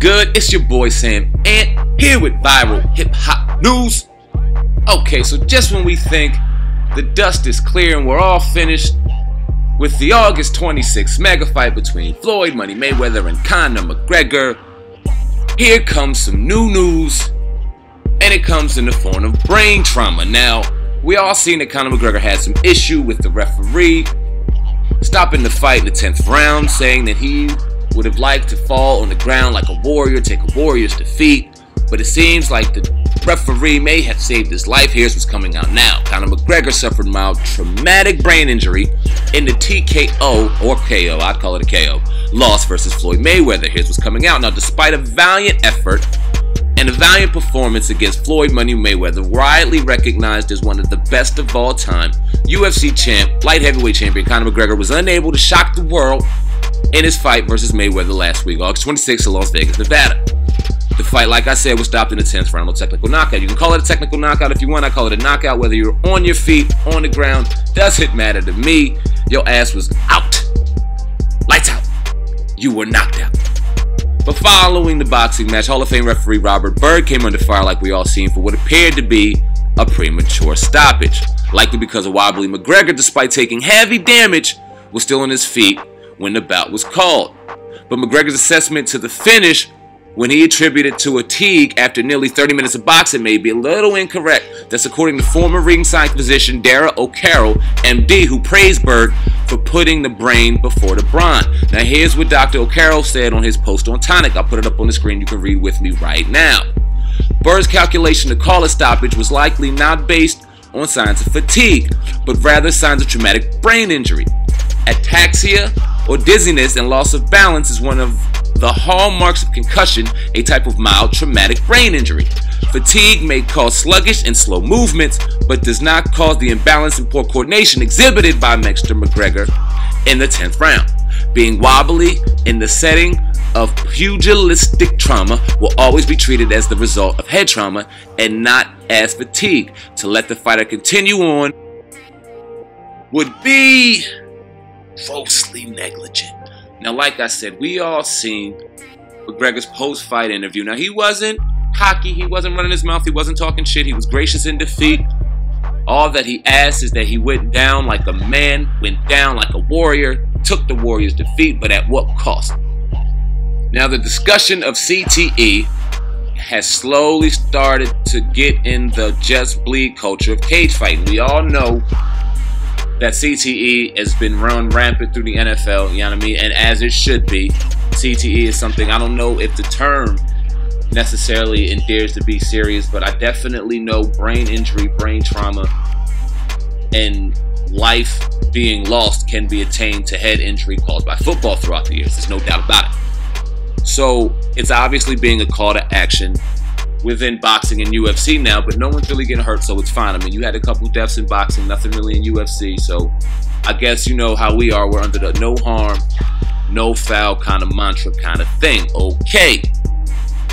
good? It's your boy Sam Ant here with viral hip hop news. Okay, so just when we think the dust is clear and we're all finished with the August 26th mega fight between Floyd Money Mayweather and Conor McGregor, here comes some new news, and it comes in the form of brain trauma. Now, we all seen that Conor McGregor had some issue with the referee stopping the fight in the 10th round, saying that he would have liked to fall on the ground like a warrior, take a warrior's defeat, but it seems like the referee may have saved his life. Here's what's coming out now. Conor McGregor suffered mild traumatic brain injury in the TKO, or KO, I'd call it a KO, loss versus Floyd Mayweather. Here's what's coming out. Now, despite a valiant effort and a valiant performance against Floyd Money Mayweather, widely recognized as one of the best of all time, UFC champ, light heavyweight champion Conor McGregor was unable to shock the world in his fight versus Mayweather last week, August 26th in Las Vegas, Nevada. The fight, like I said, was stopped in the 10th round, no technical knockout. You can call it a technical knockout if you want. I call it a knockout, whether you're on your feet, on the ground, doesn't matter to me. Your ass was out. Lights out. You were knocked out. But following the boxing match, Hall of Fame referee Robert Byrd came under fire, like we all seen, for what appeared to be a premature stoppage. Likely because of wobbly McGregor, despite taking heavy damage, was still on his feet when the bout was called. But McGregor's assessment to the finish, when he attributed to fatigue after nearly 30 minutes of boxing, may be a little incorrect. That's according to former ringside physician Dara O'Carroll, MD, who praised Byrd for putting the brain before the brawn. Now here's what Dr. O'Carroll said on his post on Tonic. I'll put it up on the screen. You can read with me right now. Byrd's calculation to call a stoppage was likely not based on signs of fatigue, but rather signs of traumatic brain injury. Ataxia or dizziness and loss of balance is one of the hallmarks of concussion, a type of mild traumatic brain injury. Fatigue may cause sluggish and slow movements, but does not cause the imbalance and poor coordination exhibited by Mr. McGregor in the 10th round. Being wobbly in the setting of pugilistic trauma will always be treated as the result of head trauma and not as fatigue. To let the fighter continue on would be grossly negligent. Now, like I said, we all seen McGregor's post-fight interview. Now, he wasn't cocky, he wasn't running his mouth, he wasn't talking shit, he was gracious in defeat. All that he asked is that he went down like a man, went down like a warrior, took the warrior's defeat, but at what cost? Now, the discussion of CTE has slowly started to get in the just bleed culture of cage fighting. We all know that CTE has been run rampant through the NFL, you know what I mean? And as it should be, CTE is something, I don't know if the term necessarily endears to be serious, but I definitely know brain injury, brain trauma, and life being lost can be attained to head injury caused by football throughout the years. There's no doubt about it. So it's obviously being a call to action within boxing and UFC now, but no one's really getting hurt, so it's fine. I mean, you had a couple deaths in boxing, nothing really in UFC, so I guess you know how we are. We're under the no harm, no foul kind of mantra kind of thing. Okay.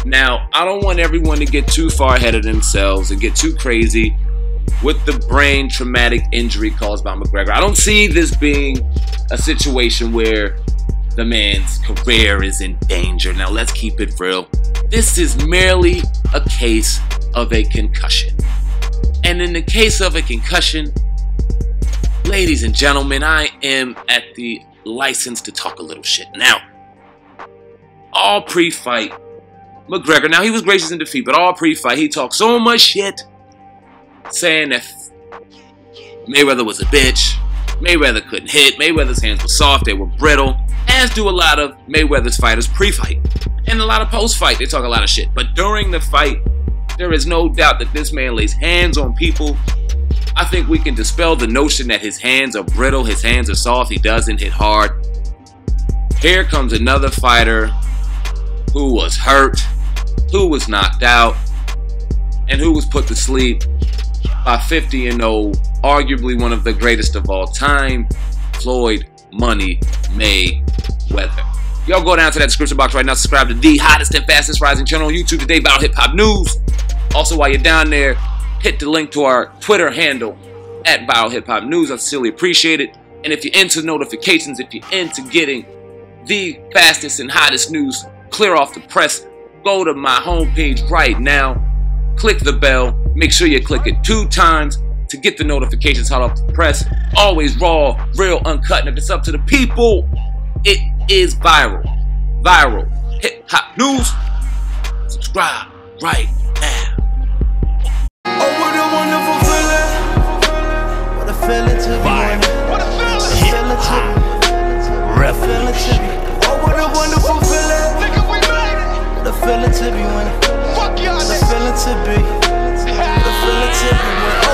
Now, I don't want everyone to get too far ahead of themselves and get too crazy with the brain traumatic injury caused by McGregor. I don't see this being a situation where the man's career is in danger. Now, let's keep it real. This is merely a case of a concussion. And in the case of a concussion, ladies and gentlemen, I am at the license to talk a little shit. Now, all pre-fight, McGregor, now he was gracious in defeat, but all pre-fight, he talked so much shit, saying that Mayweather was a bitch, Mayweather couldn't hit, Mayweather's hands were soft, they were brittle, as do a lot of Mayweather's fighters pre-fight. And a lot of post-fight, they talk a lot of shit. But during the fight, there is no doubt that this man lays hands on people. I think we can dispel the notion that his hands are brittle, his hands are soft, he doesn't hit hard. Here comes another fighter who was hurt, who was knocked out, and who was put to sleep by 50-0, arguably one of the greatest of all time, Floyd Money Mayweather. Y'all go down to that description box right now, subscribe to the hottest and fastest rising channel on YouTube today, Viral Hip Hop News. Also, while you're down there, hit the link to our Twitter handle at Viral Hip Hop News. I sincerely appreciate it. And if you're into notifications, if you're into getting the fastest and hottest news clear off the press go to my homepage right now, click the bell, make sure you click it 2 times to get the notifications hot off the press. Always raw, real, uncut, and if it's up to the people, it is viral. Viral hip-hop news. Subscribe right now. Oh, what a wonderful feeling. What a feeling to be winning. What a feeling to be. Revolution. Oh, what a wonderful feeling. Nigga, we made it. What a feeling to be winning. Fuck y'all. What a feeling to be. What a feeling to be winning.